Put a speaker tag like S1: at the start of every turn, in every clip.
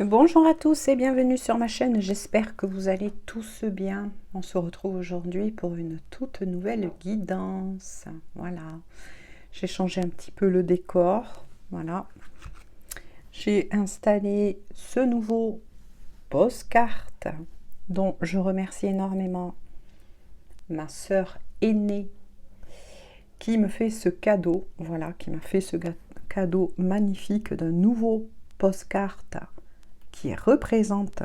S1: Bonjour à tous et bienvenue sur ma chaîne, j'espère que vous allez tous bien. On se retrouve aujourd'hui pour une toute nouvelle guidance. Voilà, j'ai changé un petit peu le décor. Voilà, j'ai installé ce nouveau postcard dont je remercie énormément ma sœur aînée qui me fait ce cadeau. Voilà, qui m'a fait ce cadeau magnifique d'un nouveau postcard qui représente,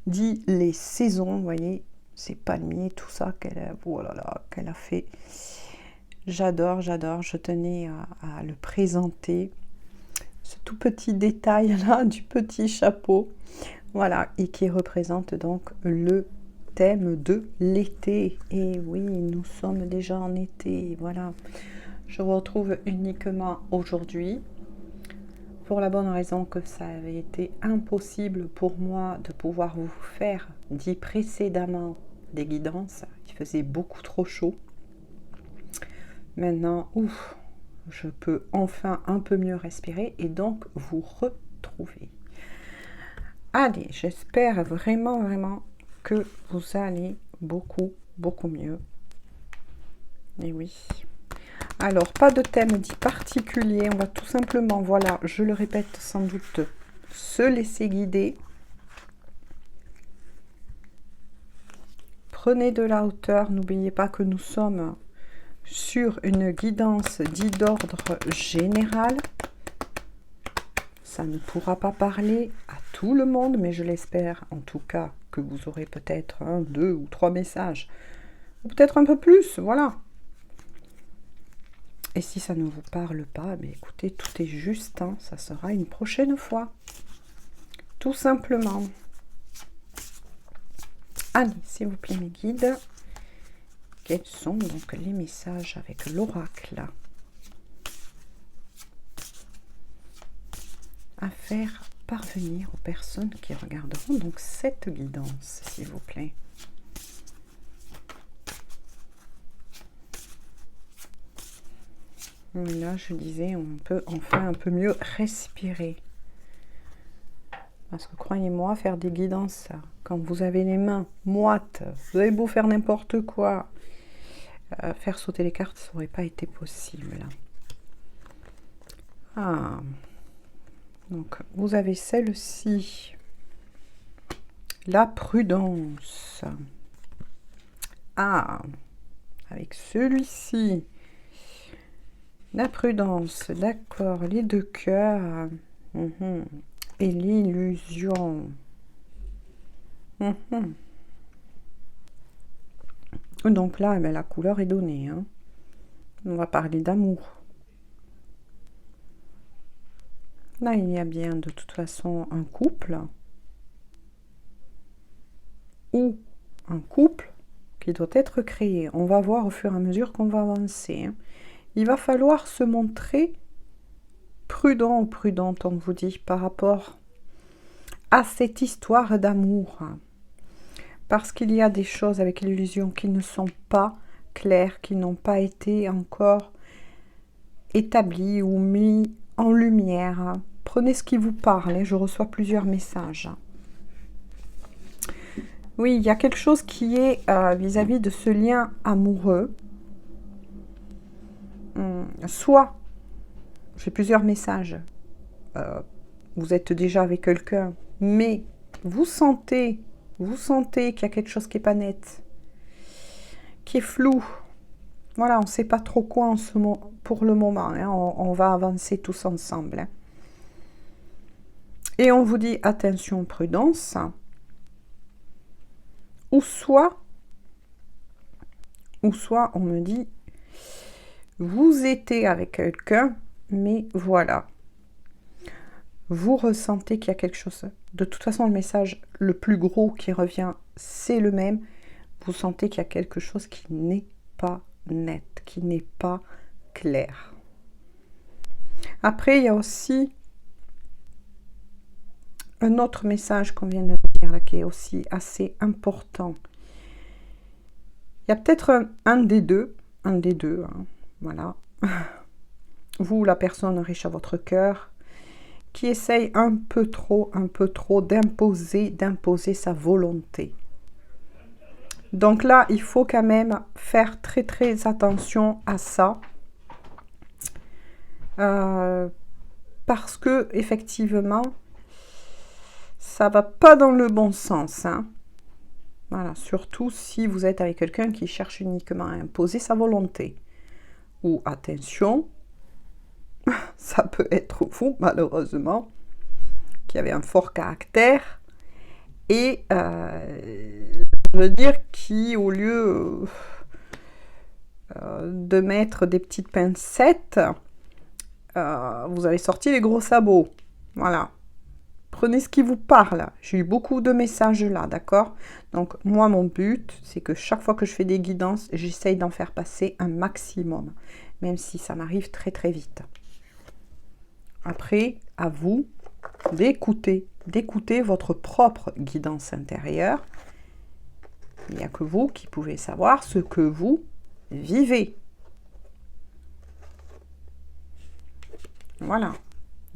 S1: dit les saisons, vous voyez, ces palmiers, tout ça qu'elle a fait. J'adore, je tenais à le présenter. Ce tout petit détail là du petit chapeau, voilà, et qui représente donc le thème de l'été. Et oui, nous sommes déjà en été, voilà. Je vous retrouve uniquement aujourd'hui, pour la bonne raison que ça avait été impossible pour moi de pouvoir vous faire, dit précédemment, des guidances. Il faisait beaucoup trop chaud. Maintenant, ouf, je peux enfin un peu mieux respirer et donc vous retrouver. Allez, j'espère vraiment que vous allez beaucoup mieux. Et oui. Alors, pas de thème dit particulier, on va tout simplement, voilà, je le répète sans doute, se laisser guider. Prenez de la hauteur, n'oubliez pas que nous sommes sur une guidance dite d'ordre général. Ça ne pourra pas parler à tout le monde, mais je l'espère en tout cas que vous aurez peut-être 1, 2 ou 3 messages, ou peut-être un peu plus, voilà. Et si ça ne vous parle pas, mais écoutez, tout est juste, hein, ça sera une prochaine fois. Tout simplement. Allez, s'il vous plaît, mes guides, quels sont donc les messages avec l'oracle à faire parvenir aux personnes qui regarderont donc cette guidance, s'il vous plaît? Là, je disais, on peut enfin un peu mieux respirer. Parce que croyez-moi, faire des guidances, quand vous avez les mains moites, vous avez beau faire n'importe quoi, faire sauter les cartes, ça n'aurait pas été possible. Ah, donc vous avez celle-ci, la prudence. Ah, avec celui-ci, la prudence, d'accord, les deux cœurs. Et l'illusion. Donc là, eh bien, la couleur est donnée. Hein. On va parler d'amour. Là, il y a bien de toute façon un couple. Ou un couple qui doit être créé. On va voir au fur et à mesure qu'on va avancer. Hein. Il va falloir se montrer prudent ou prudente, on vous dit, par rapport à cette histoire d'amour. Parce qu'il y a des choses avec l'illusion qui ne sont pas claires, qui n'ont pas été encore établies ou mis en lumière. Prenez ce qui vous parle, hein, je reçois plusieurs messages. Oui, il y a quelque chose qui est vis-à-vis de ce lien amoureux. Soit, j'ai plusieurs messages, vous êtes déjà avec quelqu'un, mais vous sentez qu'il y a quelque chose qui n'est pas net, qui est flou. Voilà, on ne sait pas trop quoi pour le moment. Hein, on va avancer tous ensemble. Hein. Et on vous dit attention, prudence. Ou soit on me dit vous étiez avec quelqu'un, mais voilà. Vous ressentez qu'il y a quelque chose. De toute façon, le message le plus gros qui revient, c'est le même. Vous sentez qu'il y a quelque chose qui n'est pas net, qui n'est pas clair. Après, il y a aussi un autre message qu'on vient de me dire là, qui est aussi assez important. Il y a peut-être un des deux, hein, voilà. Vous, la personne riche à votre cœur, qui essaye un peu trop d'imposer sa volonté. Donc là, il faut quand même faire très attention à ça. Parce que, effectivement, ça va pas dans le bon sens. Hein. Voilà, surtout si vous êtes avec quelqu'un qui cherche uniquement à imposer sa volonté. Ou, attention, ça peut être vous, malheureusement, qui avez un fort caractère. Et, je veux dire, qui, au lieu de mettre des petites pincettes, vous avez sorti les gros sabots. Voilà. Prenez ce qui vous parle. J'ai eu beaucoup de messages là, d'accord? Donc, moi, mon but, c'est que chaque fois que je fais des guidances, j'essaye d'en faire passer un maximum. Même si ça m'arrive très vite. Après, à vous d'écouter votre propre guidance intérieure. Il n'y a que vous qui pouvez savoir ce que vous vivez. Voilà.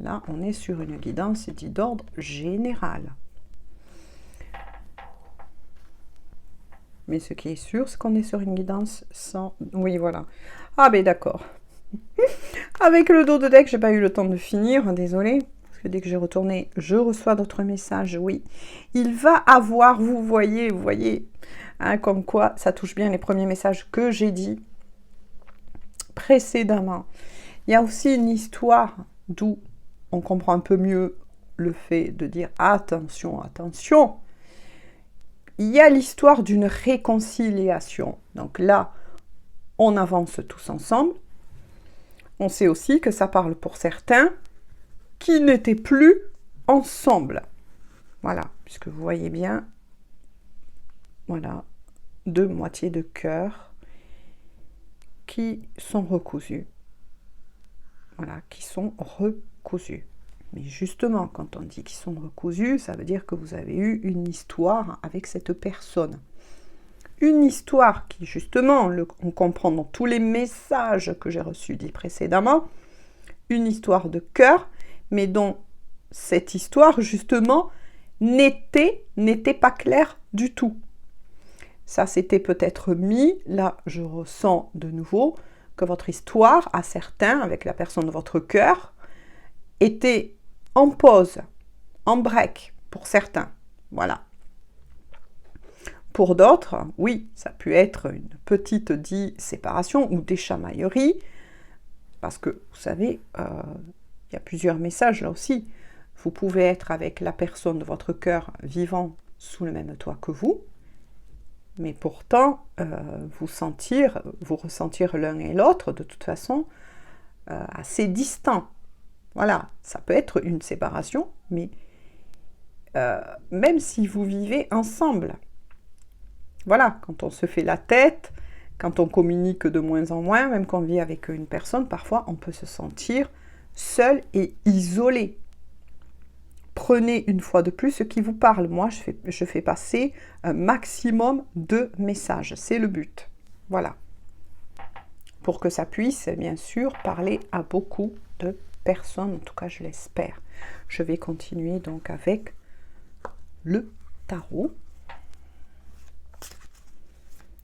S1: Là, on est sur une guidance dit d'ordre général. Mais ce qui est sûr, c'est qu'on est sur une guidance sans... Oui, voilà. Ah, ben d'accord. Avec le dos de deck, j'ai pas eu le temps de finir, désolé. Parce que dès que j'ai retourné, je reçois d'autres messages, oui. Il va avoir, vous voyez, hein, comme quoi ça touche bien les premiers messages que j'ai dit précédemment. Il y a aussi une histoire d'où on comprend un peu mieux le fait de dire attention, attention. Il y a l'histoire d'une réconciliation. Donc là, on avance tous ensemble. On sait aussi que ça parle pour certains qui n'étaient plus ensemble. Voilà, puisque vous voyez bien, voilà, deux moitiés de cœur qui sont recousues. Voilà, qui sont recousus. Mais justement, quand on dit qu'ils sont recousus, ça veut dire que vous avez eu une histoire avec cette personne. Une histoire qui, justement, on comprend dans tous les messages que j'ai reçus dit précédemment, une histoire de cœur, mais dont cette histoire, justement, n'était pas claire du tout. Ça s'était peut-être mis, là, je ressens de nouveau que votre histoire, à certains, avec la personne de votre cœur, était en pause, en break, pour certains. Voilà. Pour d'autres, oui, ça a pu être une petite séparation ou déchamaillerie, parce que, vous savez, il y a plusieurs messages là aussi. Vous pouvez être avec la personne de votre cœur vivant sous le même toit que vous, mais pourtant, vous ressentir l'un et l'autre, de toute façon, assez distants. Voilà, ça peut être une séparation, mais même si vous vivez ensemble. Voilà, quand on se fait la tête, quand on communique de moins en moins, même quand on vit avec une personne, parfois on peut se sentir seul et isolé. Prenez une fois de plus ce qui vous parle. Moi, je fais passer un maximum de messages. C'est le but. Voilà. Pour que ça puisse, bien sûr, parler à beaucoup de personnes. En tout cas, je l'espère. Je vais continuer donc avec le tarot.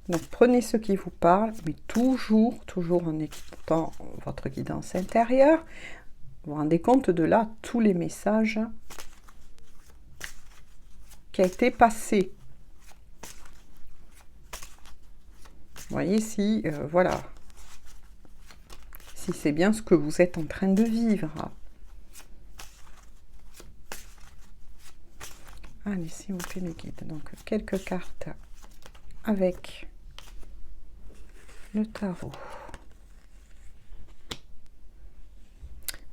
S1: Donc, prenez ce qui vous parle, mais toujours en écoutant votre guidance intérieure. Vous vous rendez compte de là, tous les messages qui a été passé. Vous voyez si, voilà, si c'est bien ce que vous êtes en train de vivre. Allez, s'il vous plaît, le guide. Donc, quelques cartes avec le tarot.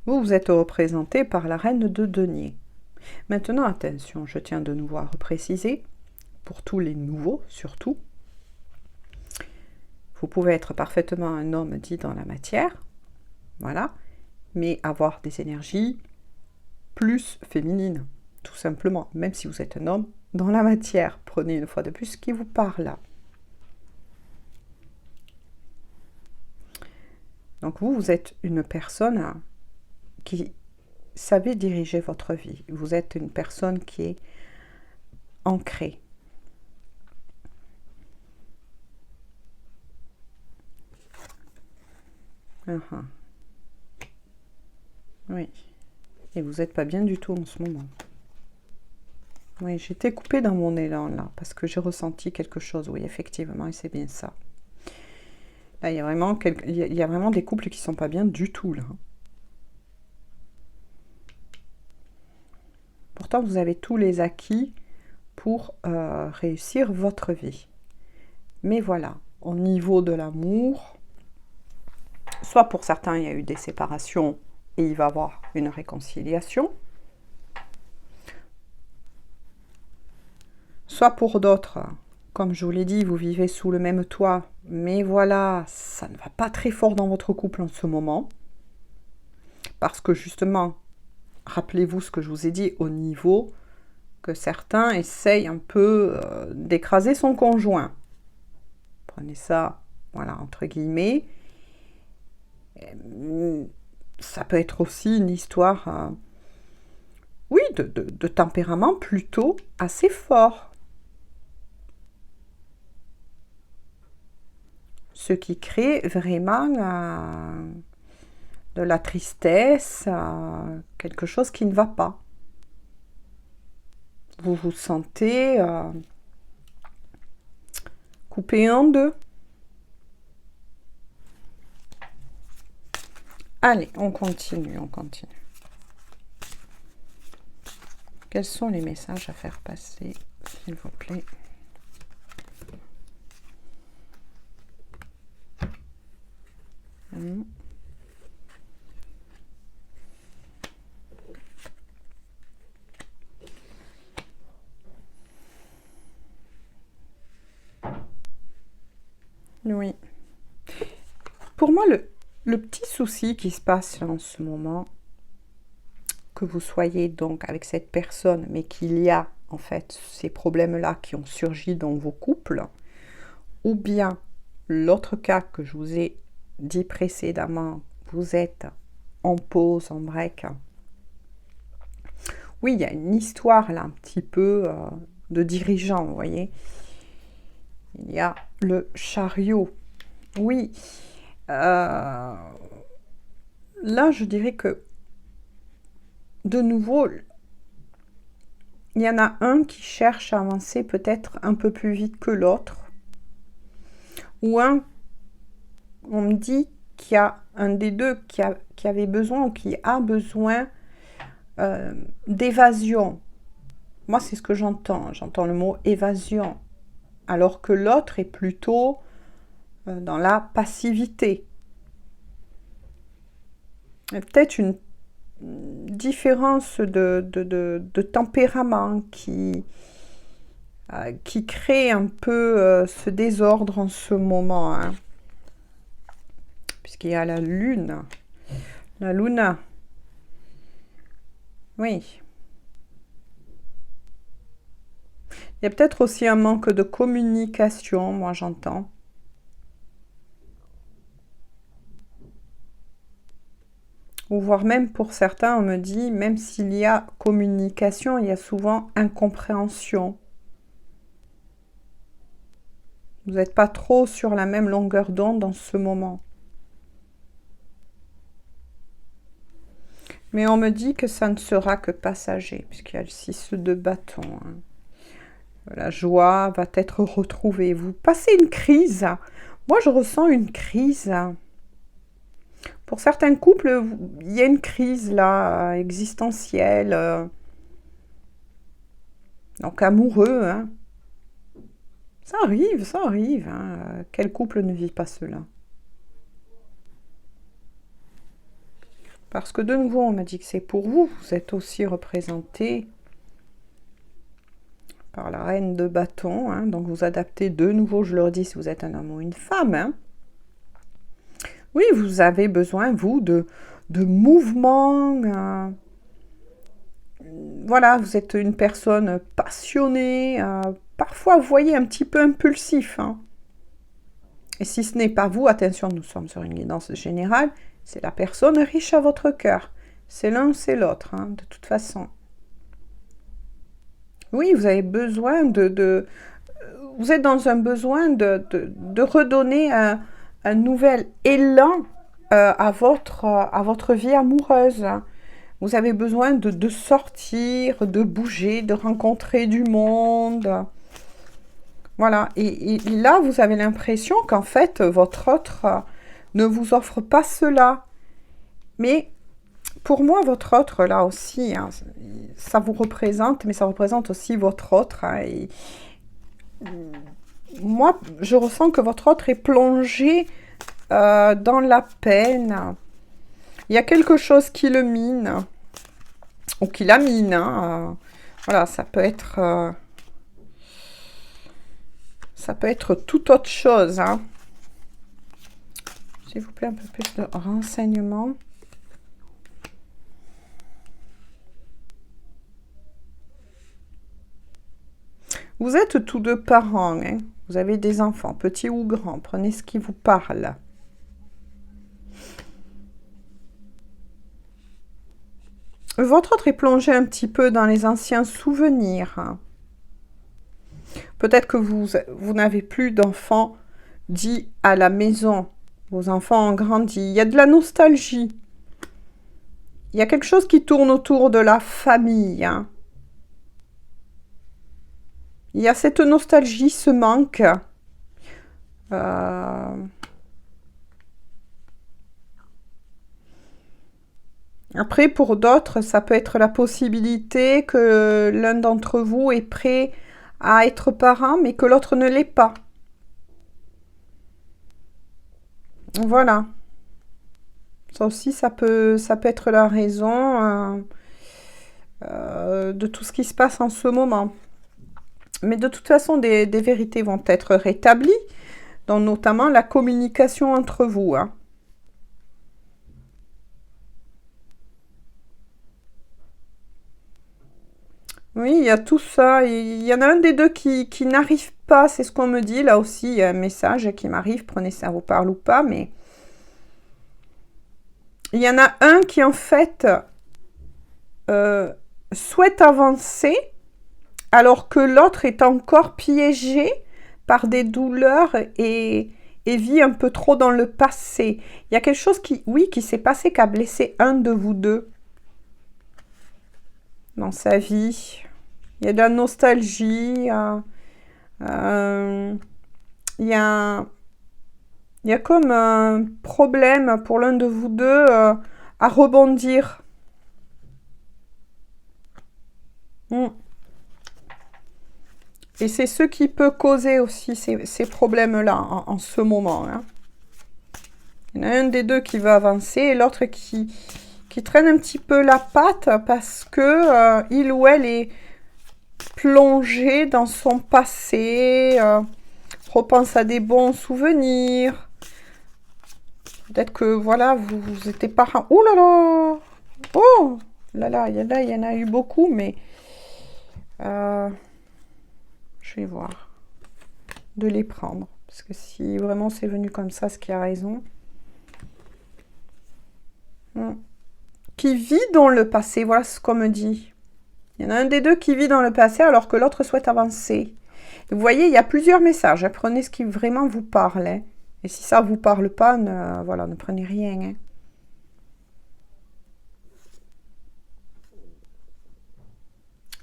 S1: Vous êtes représenté par la reine de denier. Maintenant, attention, je tiens de nouveau à repréciser, pour tous les nouveaux surtout, vous pouvez être parfaitement un homme dit dans la matière, voilà, mais avoir des énergies plus féminines, tout simplement, même si vous êtes un homme dans la matière. Prenez une fois de plus ce qui vous parle. Donc vous êtes une personne qui savez diriger votre vie. Vous êtes une personne qui est ancrée. Oui. Et vous n'êtes pas bien du tout en ce moment. Oui, j'étais coupée dans mon élan là, parce que j'ai ressenti quelque chose. Oui, effectivement, et c'est bien ça. Là, il y a vraiment des couples qui sont pas bien du tout là. Pourtant, vous avez tous les acquis pour réussir votre vie. Mais voilà, au niveau de l'amour, soit pour certains, il y a eu des séparations et il va y avoir une réconciliation. Soit pour d'autres, comme je vous l'ai dit, vous vivez sous le même toit, mais voilà, ça ne va pas très fort dans votre couple en ce moment. Parce que justement, rappelez-vous ce que je vous ai dit au niveau que certains essayent un peu d'écraser son conjoint. Prenez ça, voilà, entre guillemets. Ça peut être aussi une histoire, oui, de tempérament plutôt assez fort. Ce qui crée vraiment de la tristesse, quelque chose qui ne va pas. Vous vous sentez coupé en deux. Allez, on continue, on continue. Quels sont les messages à faire passer, s'il vous plaît? Oui. Pour moi, le petit souci qui se passe en ce moment, que vous soyez donc avec cette personne, mais qu'il y a en fait ces problèmes-là qui ont surgi dans vos couples, ou bien l'autre cas que je vous ai dit précédemment, vous êtes en pause, en break. Oui, il y a une histoire là un petit peu de dirigeant, vous voyez. Il y a le chariot. Oui. Là, je dirais que de nouveau, il y en a un qui cherche à avancer peut-être un peu plus vite que l'autre. Ou on me dit qu'il y a un des deux qui avait besoin ou qui a besoin d'évasion. Moi, c'est ce que j'entends. J'entends le mot évasion. Alors que l'autre est plutôt dans la passivité. Il y a peut-être une différence de tempérament qui crée un peu ce désordre en ce moment. Hein. Puisqu'il y a la lune. La luna. Oui. Il y a peut-être aussi un manque de communication, moi j'entends. Ou voire même pour certains, on me dit, même s'il y a communication, il y a souvent incompréhension. Vous n'êtes pas trop sur la même longueur d'onde en ce moment. Mais on me dit que ça ne sera que passager, puisqu'il y a le 6 de bâton. Hein. La joie va être retrouvée. Vous passez une crise. Moi, je ressens une crise. Pour certains couples, il y a une crise là, existentielle. Donc amoureux. Hein. Ça arrive, ça arrive. Hein. Quel couple ne vit pas cela? Parce que de nouveau, on m'a dit que c'est pour vous. Vous êtes aussi représenté par la reine de bâton. Hein. Donc vous adaptez de nouveau, je leur dis, si vous êtes un homme ou une femme. Hein. Oui, vous avez besoin, vous, de mouvements. Voilà, vous êtes une personne passionnée. Parfois, vous voyez, un petit peu impulsif. Hein. Et si ce n'est pas vous, attention, nous sommes sur une guidance générale, c'est la personne riche à votre cœur. C'est l'un ou c'est l'autre, hein, de toute façon. Oui, vous avez besoin vous êtes dans un besoin de redonner un nouvel élan à votre vie amoureuse. Vous avez besoin de sortir, de bouger, de rencontrer du monde. Voilà. Et là, vous avez l'impression qu'en fait, votre autre ne vous offre pas cela. Mais pour moi, votre autre, là aussi, hein, ça vous représente, mais ça représente aussi votre autre. Hein, moi, je ressens que votre autre est plongé dans la peine. Il y a quelque chose qui le mine, ou qui la mine. Hein, voilà, ça peut être tout autre chose. Hein. S'il vous plaît, un peu plus de renseignements. Vous êtes tous deux parents, hein. Vous avez des enfants, petits ou grands. Prenez ce qui vous parle. Votre autre est plongé un petit peu dans les anciens souvenirs. Peut-être que vous n'avez plus d'enfants dits à la maison. Vos enfants ont grandi. Il y a de la nostalgie. Il y a quelque chose qui tourne autour de la famille. Hein. Il y a cette nostalgie, ce manque. Après, pour d'autres, ça peut être la possibilité que l'un d'entre vous est prêt à être parent, mais que l'autre ne l'est pas. Voilà. Ça aussi, ça peut être la raison de tout ce qui se passe en ce moment. Mais de toute façon, des vérités vont être rétablies, dont notamment la communication entre vous. Hein. Oui, il y a tout ça. Il y en a un des deux qui n'arrive pas, c'est ce qu'on me dit. Là aussi, il y a un message qui m'arrive, prenez ça vous parle ou pas, mais il y en a un qui, en fait, souhaite avancer, alors que l'autre est encore piégé par des douleurs et vit un peu trop dans le passé. Il y a quelque chose qui, oui, qui s'est passé, qui a blessé un de vous deux dans sa vie. Il y a de la nostalgie. Il y a comme un problème pour l'un de vous deux à rebondir. Et c'est ce qui peut causer aussi ces problèmes-là en ce moment. Hein. Il y en a un des deux qui va avancer et l'autre qui traîne un petit peu la patte parce que il ou elle est plongé dans son passé, repense à des bons souvenirs. Peut-être que, voilà, vous étiez parents. Oh là là! Oh là là, il y en a eu beaucoup, mais... je vais voir. De les prendre. Parce que si vraiment c'est venu comme ça, ce qui a raison. Qui vit dans le passé, voilà ce qu'on me dit. Il y en a un des deux qui vit dans le passé alors que l'autre souhaite avancer. Et vous voyez, il y a plusieurs messages. Prenez ce qui vraiment vous parle. Hein. Et si ça ne vous parle pas, voilà, ne prenez rien. Hein.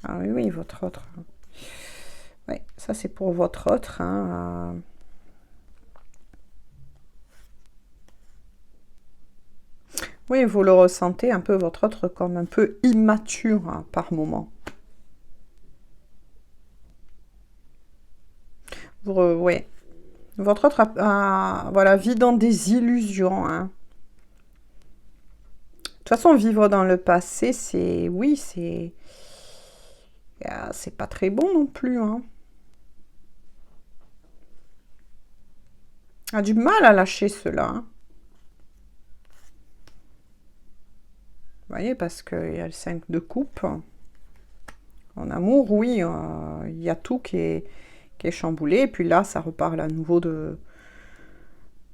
S1: Ah oui, oui, votre autre. Oui, ça c'est pour votre autre. Hein. Oui, vous le ressentez un peu, votre autre, comme un peu immature hein, par moment. Oui. Votre autre voilà, vit dans des illusions. Hein. De toute façon, vivre dans le passé, c'est... Oui, c'est pas très bon non plus. Hein. A du mal à lâcher cela. Hein. Vous voyez, parce qu'il y a le 5 de coupe. En amour, oui, il y a tout qui est chamboulé. Et puis là, ça reparle à nouveau de...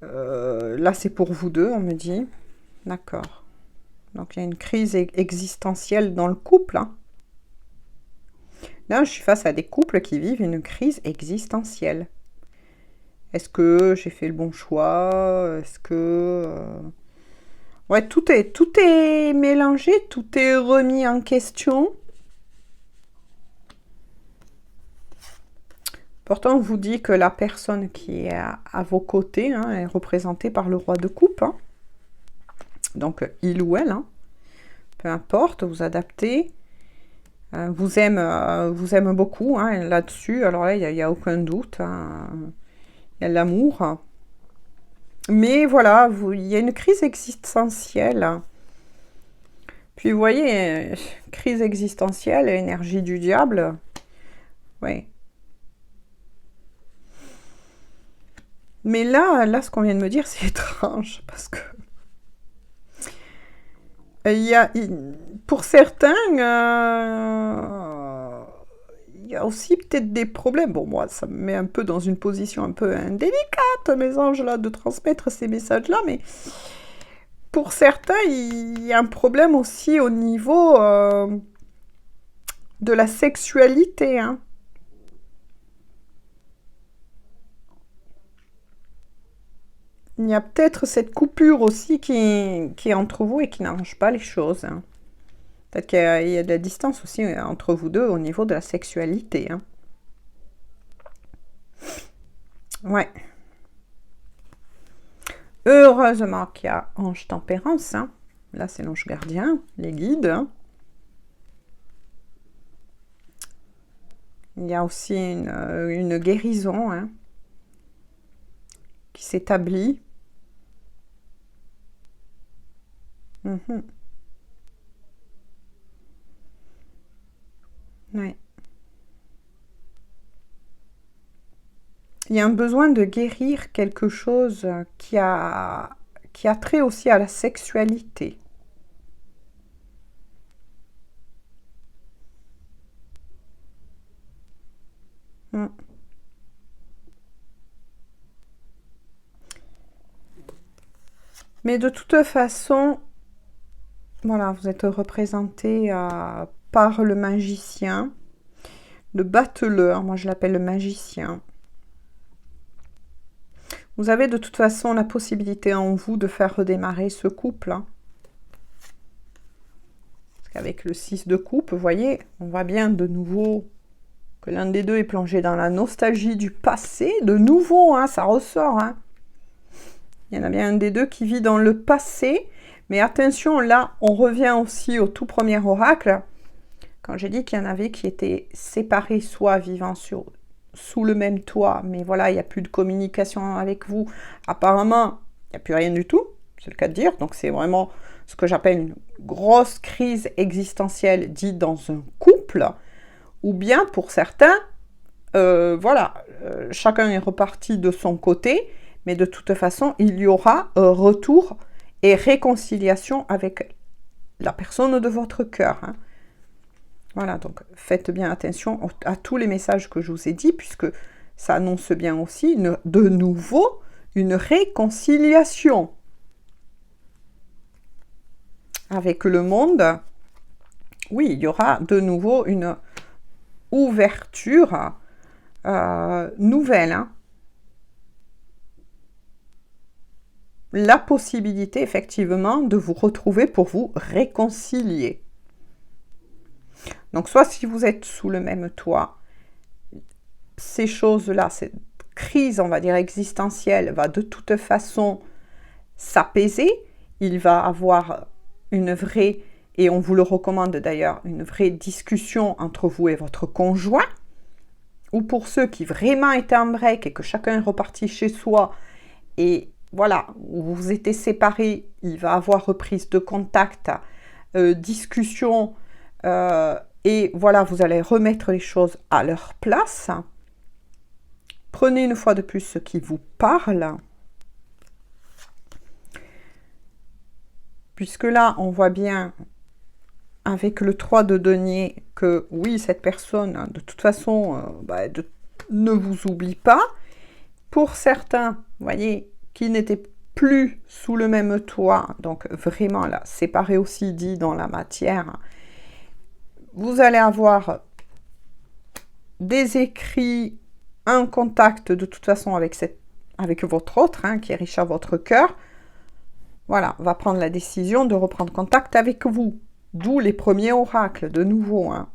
S1: là, c'est pour vous deux, on me dit. D'accord. Donc, il y a une crise existentielle dans le couple. Hein. Là, je suis face à des couples qui vivent une crise existentielle. Est-ce que j'ai fait le bon choix? Est-ce que... Ouais, tout est mélangé, tout est remis en question. Pourtant, on vous dit que la personne qui est à vos côtés hein, est représentée par le roi de coupe. Hein. Donc, il ou elle, hein. Peu importe, vous adaptez. Vous aime beaucoup hein, là-dessus. Alors là, il n'y a aucun doute. Hein. Il y a de l'amour. Mais voilà, il y a une crise existentielle. Puis vous voyez, crise existentielle, énergie du diable. Oui. Mais là, ce qu'on vient de me dire, c'est étrange. Parce que... pour certains, il y a aussi peut-être des problèmes. Bon, moi, ça me met un peu dans une position un peu indélicate, mes anges, là, de transmettre ces messages-là, mais pour certains, il y a un problème aussi au niveau de la sexualité, hein. Il y a peut-être cette coupure aussi qui est entre vous et qui n'arrange pas les choses. Hein. Peut-être qu'il y a de la distance aussi entre vous deux au niveau de la sexualité. Hein. Ouais. Heureusement qu'il y a Ange Tempérance. Hein. Là, c'est l'ange gardien, les guides. Hein. Il y a aussi une guérison hein, qui s'établit. Mm-hmm. Ouais. Il y a un besoin de guérir quelque chose qui a trait aussi à la sexualité. Mm. Mais de toute façon, voilà, vous êtes représenté par le magicien, le battleur, moi je l'appelle le magicien. Vous avez de toute façon la possibilité en vous de faire redémarrer ce couple. Hein. Parce qu'avec le 6 de coupe, vous voyez, on voit bien de nouveau que l'un des deux est plongé dans la nostalgie du passé. De nouveau, hein, ça ressort. Hein. Il y en a bien un des deux qui vit dans le passé. Mais attention, là, on revient aussi au tout premier oracle. Quand j'ai dit qu'il y en avait qui étaient séparés, soit vivant sous le même toit, mais voilà, il n'y a plus de communication avec vous. Apparemment, il n'y a plus rien du tout, c'est le cas de dire. Donc, c'est vraiment ce que j'appelle une grosse crise existentielle dite dans un couple. Ou bien, pour certains, voilà, chacun est reparti de son côté, mais de toute façon, il y aura un retour et réconciliation avec la personne de votre cœur. Hein. Voilà, donc faites bien attention à tous les messages que je vous ai dit, puisque ça annonce bien aussi, de nouveau, une réconciliation avec le monde. Oui, il y aura de nouveau une ouverture nouvelle. Hein. La possibilité, effectivement, de vous retrouver pour vous réconcilier. Donc, soit si vous êtes sous le même toit, ces choses-là, cette crise, on va dire, existentielle, va de toute façon s'apaiser. Il va avoir une vraie, et on vous le recommande d'ailleurs, une vraie discussion entre vous et votre conjoint. Ou pour ceux qui vraiment étaient en break et que chacun est reparti chez soi, et voilà, vous vous étiez séparés, il va avoir reprise de contact, discussion, et voilà, vous allez remettre les choses à leur place. Prenez une fois de plus ce qui vous parle. Puisque là, on voit bien avec le 3 de denier que oui, cette personne, de toute façon, ne vous oublie pas. Pour certains, vous voyez, qui n'étaient plus sous le même toit, donc vraiment là, séparé aussi dit dans la matière, vous allez avoir des écrits, un contact de toute façon avec votre autre, hein, qui est riche à votre cœur. Voilà, va prendre la décision de reprendre contact avec vous. D'où les premiers oracles, de nouveau. Hein.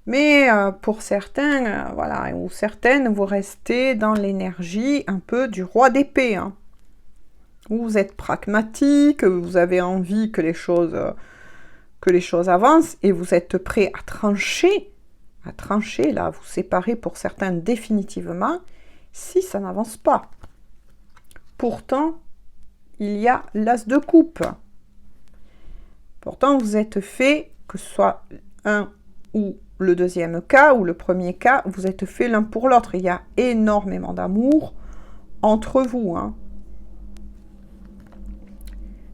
S1: Mais pour certains, voilà, ou certaines, vous restez dans l'énergie un peu du roi d'épée. Hein. Vous êtes pragmatique, vous avez envie que les choses avancent et vous êtes prêt à trancher, là, vous séparer pour certains définitivement, si ça n'avance pas. Pourtant, il y a l'as de coupe. Pourtant, vous êtes fait, que ce soit un ou le deuxième cas ou le premier cas, vous êtes fait l'un pour l'autre. Il y a énormément d'amour entre vous. Hein.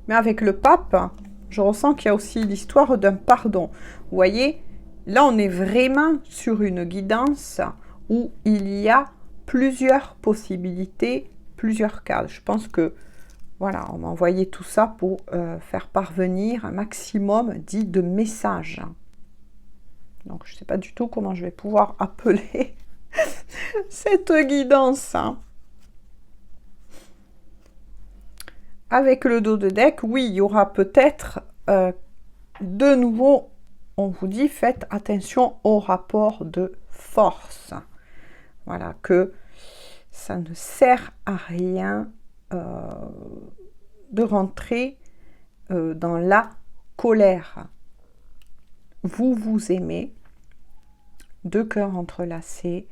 S1: Mais avec le pape, je ressens qu'il y a aussi l'histoire d'un pardon. Vous voyez, là, on est vraiment sur une guidance où il y a plusieurs possibilités, plusieurs cas. Je pense que, voilà, on m'a envoyé tout ça pour faire parvenir un maximum dit de messages. Donc, je ne sais pas du tout comment je vais pouvoir appeler cette guidance. Hein. Avec le dos de deck, oui, il y aura peut-être de nouveau, on vous dit, faites attention au rapport de force. Voilà, que ça ne sert à rien de rentrer dans la colère. Vous vous aimez, deux cœurs entrelacés,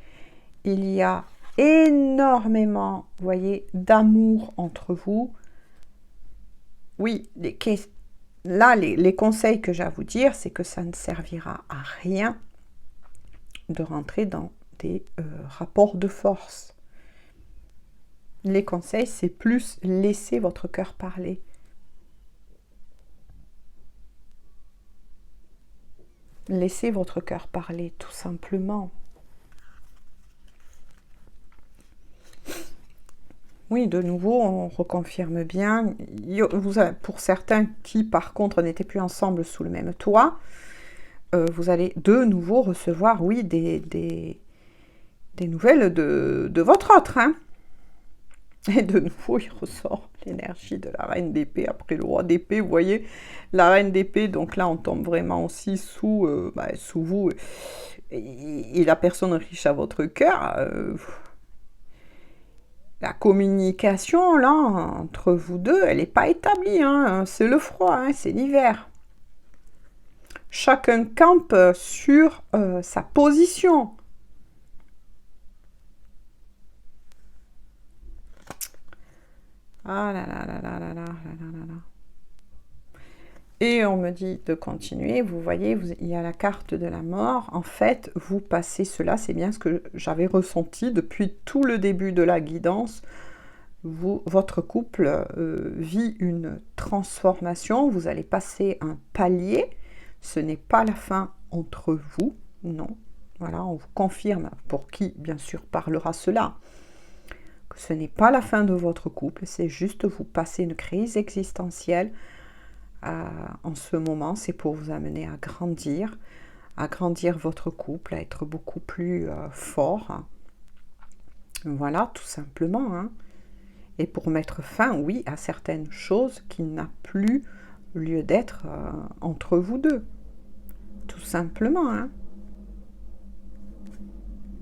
S1: il y a énormément, vous voyez, d'amour entre vous. Oui, les conseils que j'ai à vous dire, c'est que ça ne servira à rien de rentrer dans des rapports de force. Les conseils, c'est plus laisser votre cœur parler. Laissez votre cœur parler, tout simplement. Oui, de nouveau, on reconfirme bien. Pour certains qui, par contre, n'étaient plus ensemble sous le même toit, vous allez de nouveau recevoir, oui, des nouvelles de votre autre. Hein. Et de nouveau, il ressort l'énergie de la reine d'épée après le roi d'épée. Vous voyez, la reine d'épée, donc là, on tombe vraiment aussi sous vous et la personne riche à votre cœur. La communication, là, entre vous deux, elle n'est pas établie. Hein. C'est le froid, hein, c'est l'hiver. Chacun campe sur sa position. Ah là là là là là là là là là. Et on me dit de continuer. Vous voyez, il y a la carte de la mort. En fait, vous passez cela. C'est bien ce que j'avais ressenti depuis tout le début de la guidance. Votre couple vit une transformation. Vous allez passer un palier. Ce n'est pas la fin entre vous. Non. Voilà, on vous confirme pour qui, bien sûr, parlera cela. Que ce n'est pas la fin de votre couple. C'est juste vous passer une crise existentielle. En ce moment, c'est pour vous amener à grandir votre couple, à être beaucoup plus fort. Voilà, tout simplement. Hein. Et pour mettre fin, oui, à certaines choses qui n'a plus lieu d'être entre vous deux. Tout simplement. Hein.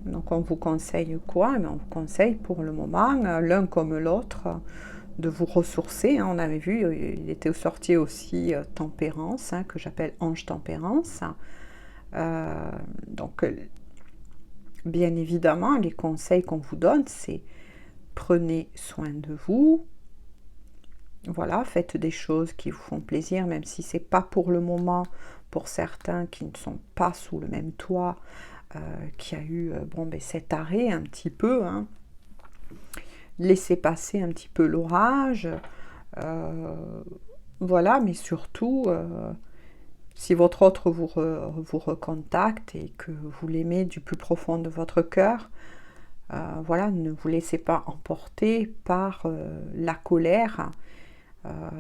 S1: Donc, on vous conseille quoi? On vous conseille pour le moment, l'un comme l'autre, de vous ressourcer. Hein. On avait vu, il était sorti aussi Tempérance, hein, que j'appelle Ange Tempérance. Donc, bien évidemment, les conseils qu'on vous donne, c'est prenez soin de vous. Voilà, faites des choses qui vous font plaisir, même si c'est pas pour le moment, pour certains qui ne sont pas sous le même toit, qui a eu cet arrêt un petit peu. Hein. Laissez passer un petit peu l'orage. Voilà, mais surtout, si votre autre vous recontacte et que vous l'aimez du plus profond de votre cœur, Voilà, ne vous laissez pas emporter par la colère.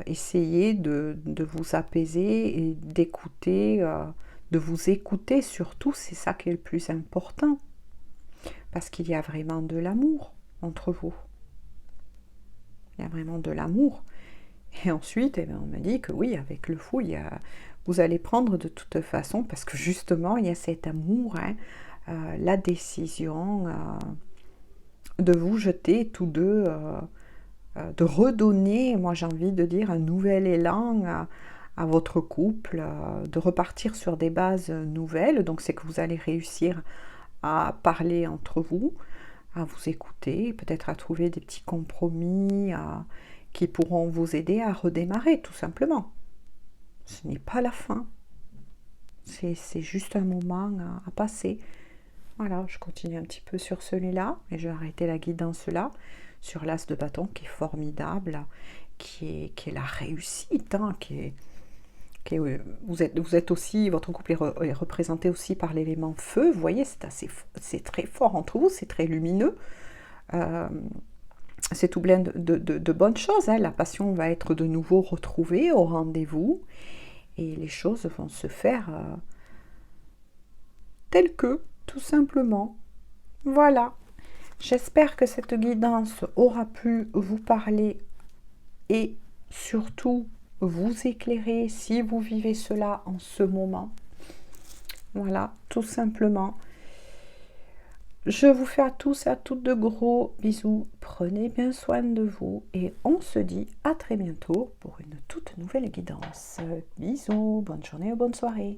S1: Essayez de vous apaiser et d'écouter, de vous écouter surtout, c'est ça qui est le plus important. Parce qu'il y a vraiment de l'amour entre vous. Il y a vraiment de l'amour. Et ensuite, eh bien, on me dit que oui, avec le fou, vous allez prendre de toute façon, parce que justement, il y a cet amour, hein, la décision de vous jeter tous deux, de redonner, moi j'ai envie de dire, un nouvel élan à votre couple, de repartir sur des bases nouvelles. Donc c'est que vous allez réussir à parler entre vous, à vous écouter, peut-être à trouver des petits compromis qui pourront vous aider à redémarrer, tout simplement. Ce n'est pas la fin. C'est juste un moment à passer. Voilà, je continue un petit peu sur celui-là, et je vais arrêter la guidance là, sur l'as de bâton qui est formidable, qui est la réussite, hein, vous êtes aussi, votre couple est représenté aussi par l'élément feu, vous voyez, c'est très fort entre vous, c'est très lumineux, c'est tout plein de bonnes choses, hein. La passion va être de nouveau retrouvée au rendez-vous, et les choses vont se faire telles que, tout simplement. Voilà, j'espère que cette guidance aura pu vous parler et surtout vous éclairer si vous vivez cela en ce moment. Voilà, tout simplement. Je vous fais à tous et à toutes de gros bisous. Prenez bien soin de vous et on se dit à très bientôt pour une toute nouvelle guidance. Bisous, bonne journée ou bonne soirée.